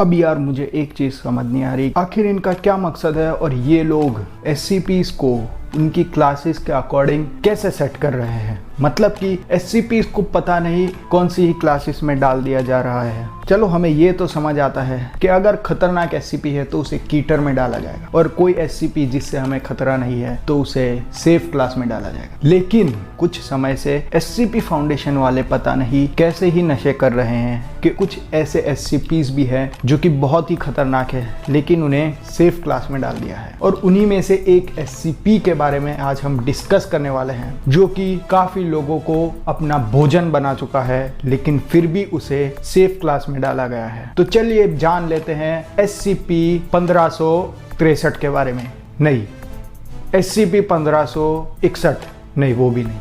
अब यार मुझे एक चीज समझ नहीं आ रही, आखिर इनका क्या मकसद है और ये लोग SCPs को उनकी क्लासेस के अकॉर्डिंग कैसे सेट कर रहे हैं। मतलब कि SCPs को पता नहीं कौन सी ही क्लासेस में डाल दिया जा रहा है। चलो हमें ये तो समझ आता है कि अगर खतरनाक SCP है तो उसे कीटर में डाला जाएगा, और कोई SCP जिससे हमें खतरा नहीं है तो उसे सेफ क्लास में डाला जाएगा। लेकिन कुछ समय से SCP फाउंडेशन वाले पता नहीं कैसे ही नशे कर रहे हैं कि कुछ ऐसे SCPs भी हैं जो कि बहुत ही खतरनाक है लेकिन उन्हें सेफ क्लास में डाल दिया है। और उन्हीं में से एक SCP के बारे में आज हम डिस्कस करने वाले हैं जो कि काफी लोगों को अपना भोजन बना चुका है लेकिन फिर भी उसे सेफ क्लास में डाला गया है। तो चलिए जान लेते हैं SCP-1563 के बारे में। नहीं, SCP-1561 नहीं, वो भी नहीं,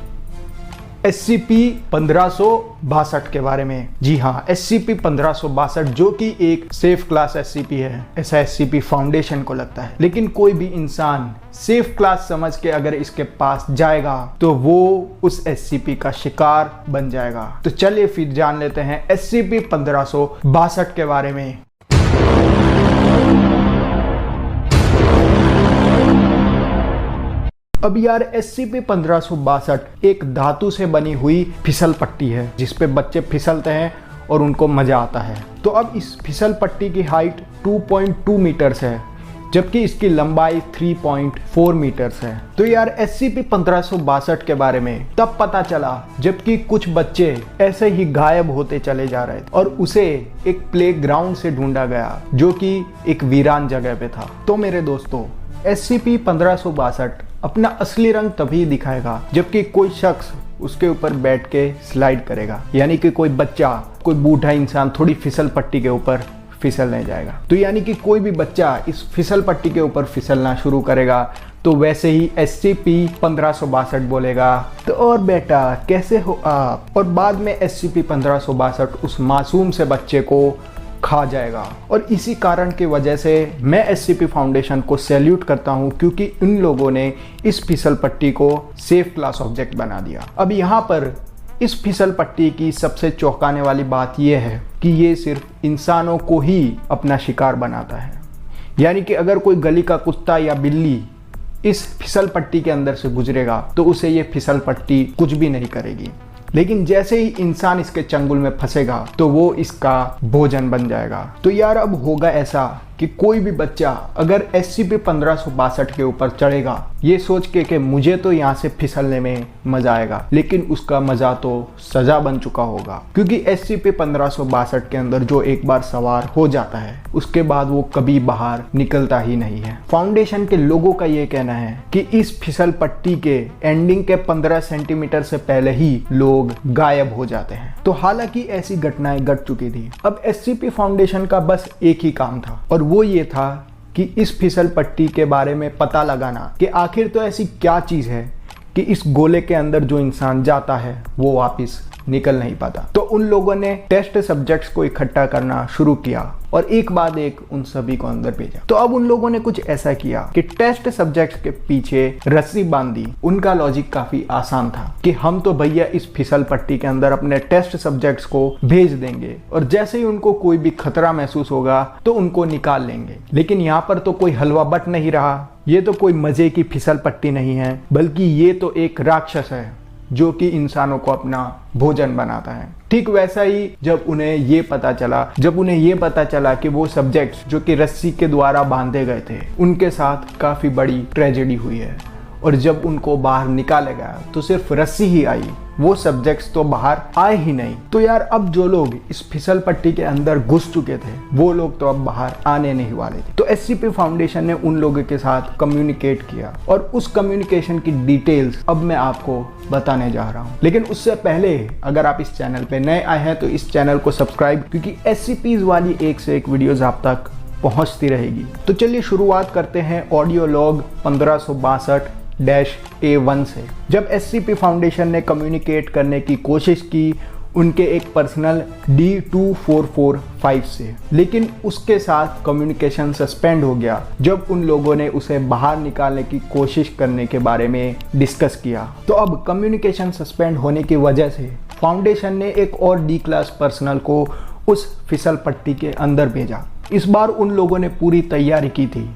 SCP-1562 के बारे में। जी हाँ, SCP-1562 जो कि एक सेफ क्लास SCP है, ऐसा SCP फाउंडेशन को लगता है। लेकिन कोई भी इंसान सेफ क्लास समझ के अगर इसके पास जाएगा तो वो उस SCP का शिकार बन जाएगा। तो चलिए फिर जान लेते हैं SCP-1562 के बारे में। अब यार SCP-1562 एक धातु से बनी हुई फिसल पट्टी है जिसपे बच्चे फिसलते हैं और उनको मजा आता है। तो अब इस फिसल पट्टी की हाइट 2.2 मीटर्स है जबकि इसकी लंबाई 3.4 मीटर्स है। तो यार SCP-1562 के बारे में तब पता चला जबकि कुछ बच्चे ऐसे ही गायब होते चले जा रहे थे और उसे एक प्लेग्राउंड से ढूंढा गया जो कि एक वीरान जगह पे था। तो मेरे दोस्तों, SCP-1562 अपना असली रंग तभी दिखाएगा जबकि कोई शख्स उसके ऊपर बैठ के स्लाइड करेगा, यानी कि कोई बच्चा, कोई बूढ़ा इंसान थोड़ी फिसल पट्टी के ऊपर फिसलने जाएगा। तो यानी कि कोई भी बच्चा इस फिसल पट्टी के ऊपर फिसलना शुरू करेगा तो वैसे ही SCP-1562 बोलेगा, तो और बेटा कैसे हो आप, और बाद में SCP-1562 उस मासूम से बच्चे को खा जाएगा। और इसी कारण की वजह से मैं SCP फाउंडेशन को सैल्यूट करता हूं क्योंकि इन लोगों ने इस फिसल पट्टी को सेफ क्लास ऑब्जेक्ट बना दिया। अब यहाँ पर इस फिसल पट्टी की सबसे चौंकाने वाली बात यह है कि ये सिर्फ इंसानों को ही अपना शिकार बनाता है, यानी कि अगर कोई गली का कुत्ता या बिल्ली इस फिसल पट्टी के अंदर से गुजरेगा तो उसे ये फिसल पट्टी कुछ भी नहीं करेगी। लेकिन जैसे ही इंसान इसके चंगुल में फंसेगा तो वो इसका भोजन बन जाएगा। तो यार अब होगा ऐसा कि कोई भी बच्चा अगर SCP-1562 के ऊपर चढ़ेगा ये सोच के कि मुझे तो यहाँ से फिसलने में मजा आएगा, लेकिन उसका मजा तो सजा बन चुका होगा क्योंकि SCP-1562 के अंदर जो एक बार सवार हो जाता है उसके बाद वो कभी बाहर निकलता ही नहीं है। फाउंडेशन के लोगों का ये कहना है कि इस फिसल पट्टी के एंडिंग के 15 सेंटीमीटर से पहले ही लोग गायब हो जाते हैं। तो हालांकि ऐसी घटनाएं घट चुकी थी। अब SCP फाउंडेशन का बस एक ही काम था और वो ये था कि इस फिसल पट्टी के बारे में पता लगाना कि आखिर तो ऐसी क्या चीज है कि इस गोले के अंदर जो इंसान जाता है वो वापस निकल नहीं पाता। तो उन लोगों ने टेस्ट सब्जेक्ट्स को इकट्ठा करना शुरू किया और एक बाद एक उन सभी को अंदर भेजा। तो अब उन लोगों ने कुछ ऐसा किया कि टेस्ट सब्जेक्ट्स के पीछे रस्सी बांध दी। उनका लॉजिक काफी आसान था कि हम तो भैया इस फिसल पट्टी के अंदर अपने टेस्ट सब्जेक्ट्स को भेज देंगे और जैसे ही उनको कोई भी खतरा महसूस होगा तो उनको निकाल लेंगे। लेकिन यहाँ पर तो कोई हलवा बट नहीं रहा, ये तो कोई मजे की फिसल पट्टी नहीं है, बल्कि ये तो एक राक्षस है जो कि इंसानों को अपना भोजन बनाता है। ठीक वैसा ही जब उन्हें ये पता चला कि वो सब्जेक्ट्स जो कि रस्सी के द्वारा बांधे गए थे उनके साथ काफी बड़ी ट्रेजेडी हुई है और जब उनको बाहर निकाला गया तो सिर्फ रस्सी ही आई, वो सब्जेक्ट्स तो बाहर आए ही नहीं। तो यार अब जो लोग इस फिसल पट्टी के अंदर घुस चुके थे वो लोग तो अब बाहर आने नहीं वाले थे। तो SCP फाउंडेशन ने उन लोगों के साथ कम्युनिकेट किया और उस कम्युनिकेशन की डिटेल्स अब मैं आपको बताने जा रहा हूँ। लेकिन उससे पहले अगर आप इस चैनल पे नए आए हैं तो इस चैनल को सब्सक्राइब, क्योंकि SCPs वाली एक से एक वीडियोज आप तक पहुँचती रहेगी। तो चलिए शुरुआत करते हैं ऑडियो लॉग 1562-A1 से। जब SCP फाउंडेशन ने कम्युनिकेट करने की कोशिश की उनके एक पर्सनल D2445 से, लेकिन उसके साथ कम्युनिकेशन सस्पेंड हो गया जब उन लोगों ने उसे बाहर निकालने की कोशिश करने के बारे में डिस्कस किया। तो अब कम्युनिकेशन सस्पेंड होने की वजह से फाउंडेशन ने एक और D क्लास पर्सनल को उस फिसल पट्टी के अंदर भेजा इस बार उन लोगों ने पूरी तैयारी की थी।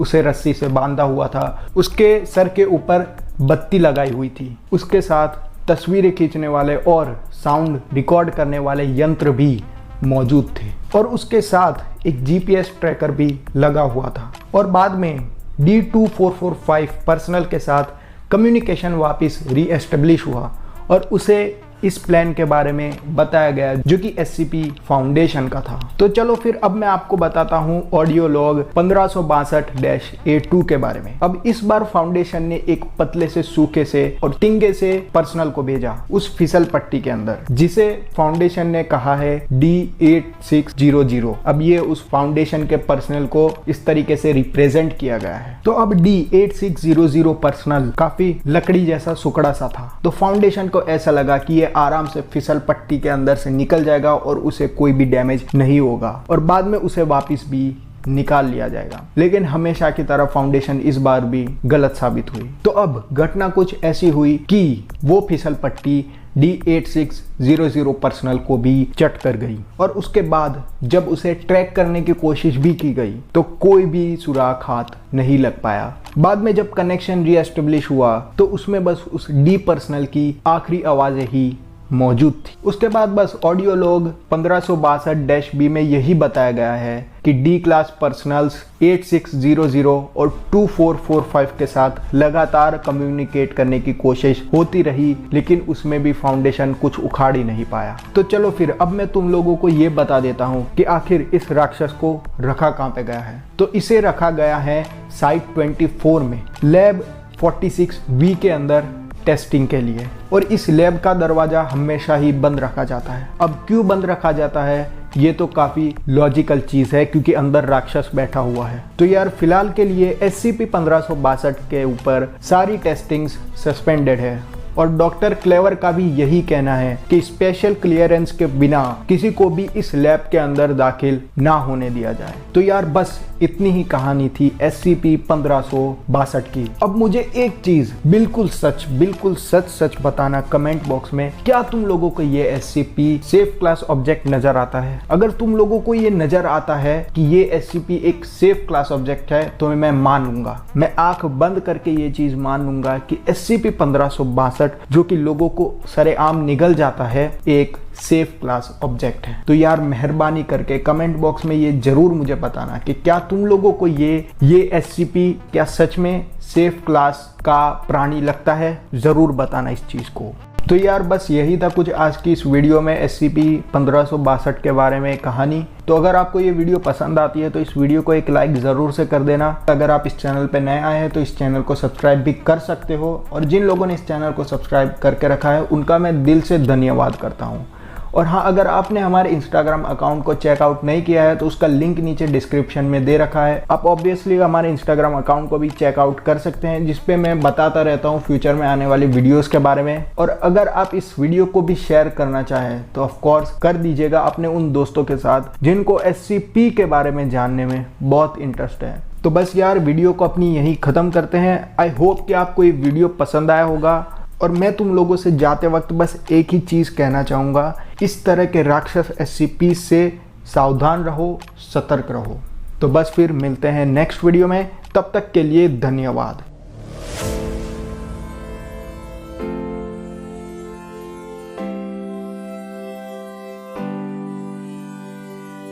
उसे रस्सी से बांधा हुआ था, उसके सर के ऊपर बत्ती लगाई हुई थी, उसके साथ तस्वीरें खींचने वाले और साउंड रिकॉर्ड करने वाले यंत्र भी मौजूद थे और उसके साथ एक जीपीएस ट्रैकर भी लगा हुआ था। और बाद में D2445 पर्सनल के साथ कम्युनिकेशन वापस रीएस्टेब्लिश हुआ और उसे इस प्लान के बारे में बताया गया जो कि SCP फाउंडेशन का था। तो चलो फिर अब मैं आपको बताता हूँ ऑडियो लॉग 1562-A2 के बारे में। अब इस बार फाउंडेशन ने एक पतले से सूखे से और टिंगे से पर्सनल को भेजा उस फिसल पट्टी के अंदर, जिसे फाउंडेशन ने कहा है D8600। अब ये उस फाउंडेशन के पर्सनल को इस तरीके से रिप्रेजेंट किया गया है। तो अब D8600 पर्सनल काफी लकड़ी जैसा सुकड़ा सा था, तो फाउंडेशन को ऐसा लगा कि ये आराम से फिसल पट्टी के अंदर से निकल जाएगा और उसे कोई भी डैमेज नहीं होगा और बाद में उसे वापस भी निकाल लिया जाएगा। लेकिन हमेशा की तरह फाउंडेशन इस बार भी गलत साबित हुई। तो अब घटना कुछ ऐसी हुई कि वो फिसल पट्टी D8600 पर्सनल को भी चट कर गई और उसके बाद जब उसे ट्रैक करने की कोशिश भी की गई तो कोई भी सुराग हाथ नहीं लग पाया। बाद में जब कनेक्शन रीएस्टेब्लिश हुआ तो उसमें बस उस D पर्सनल की आखिरी आवाजें ही मौजूद थी। उसके बाद बस ऑडियो लॉग 1562-B में यही बताया गया है कि D क्लास पर्सनल्स 8600 और 2445 के साथ लगातार कम्युनिकेट करने की कोशिश होती रही, लेकिन उसमें भी फाउंडेशन कुछ उखाड़ ही नहीं पाया। तो चलो फिर अब मैं तुम लोगों को ये बता देता हूँ कि आखिर इस राक्षस को रखा कहाँ पे गया है। तो इसे रखा गया है साइट 24 में लैब 46V के अंदर टेस्टिंग के लिए, और इस लैब का दरवाजा हमेशा ही बंद रखा जाता है। अब क्यों बंद रखा जाता है ये तो काफी लॉजिकल चीज है, क्योंकि अंदर राक्षस बैठा हुआ है। तो यार फिलहाल के लिए SCP-1562 के ऊपर सारी टेस्टिंग्स सस्पेंडेड है और डॉक्टर क्लेवर का भी यही कहना है कि स्पेशल क्लियरेंस के बिना किसी को भी इस लैब के अंदर दाखिल ना होने दिया जाए। तो यार बस इतनी ही कहानी थी SCP-1562 की। अब मुझे एक चीज बिल्कुल सच बताना कमेंट बॉक्स में, क्या तुम लोगों को ये SCP सेफ क्लास ऑब्जेक्ट नजर आता है? अगर तुम लोगों को ये नजर आता है कि ये SCP एक सेफ क्लास ऑब्जेक्ट है तो मैं मान लूंगा, मैं आंख बंद करके ये चीज मान लूंगा कि SCP-1562 जो कि लोगों को सरेआम निगल जाता है एक सेफ क्लास ऑब्जेक्ट है। तो यार मेहरबानी करके कमेंट बॉक्स में ये जरूर मुझे बताना कि क्या तुम लोगों को ये SCP क्या सच में सेफ क्लास का प्राणी लगता है? जरूर बताना इस चीज को। तो यार बस यही था कुछ आज की इस वीडियो में SCP-1562 के बारे में कहानी। तो अगर आपको ये वीडियो पसंद आती है तो इस वीडियो को एक लाइक ज़रूर से कर देना। अगर आप इस चैनल पे नए आए हैं तो इस चैनल को सब्सक्राइब भी कर सकते हो, और जिन लोगों ने इस चैनल को सब्सक्राइब करके रखा है उनका मैं दिल से धन्यवाद करता हूँ। और हाँ, अगर आपने हमारे इंस्टाग्राम अकाउंट को चेकआउट नहीं किया है तो उसका लिंक नीचे डिस्क्रिप्शन में दे रखा है। आप ऑब्वियसली हमारे इंस्टाग्राम अकाउंट को भी चेकआउट कर सकते हैं, जिसपे मैं बताता रहता हूँ फ्यूचर में आने वाली वीडियोस के बारे में। और अगर आप इस वीडियो को भी शेयर करना चाहें तो ऑफ कोर्स कर दीजिएगा अपने उन दोस्तों के साथ जिनको SCP के बारे में जानने में बहुत इंटरेस्ट है। तो बस यार वीडियो को अपनी यहीं ख़त्म करते हैं। आई होप कि आपको ये वीडियो पसंद आया होगा, और मैं तुम लोगों से जाते वक्त बस एक ही चीज़ कहना चाहूँगा, इस तरह के राक्षस SCP से सावधान रहो, सतर्क रहो। तो बस फिर मिलते हैं नेक्स्ट वीडियो में, तब तक के लिए धन्यवाद।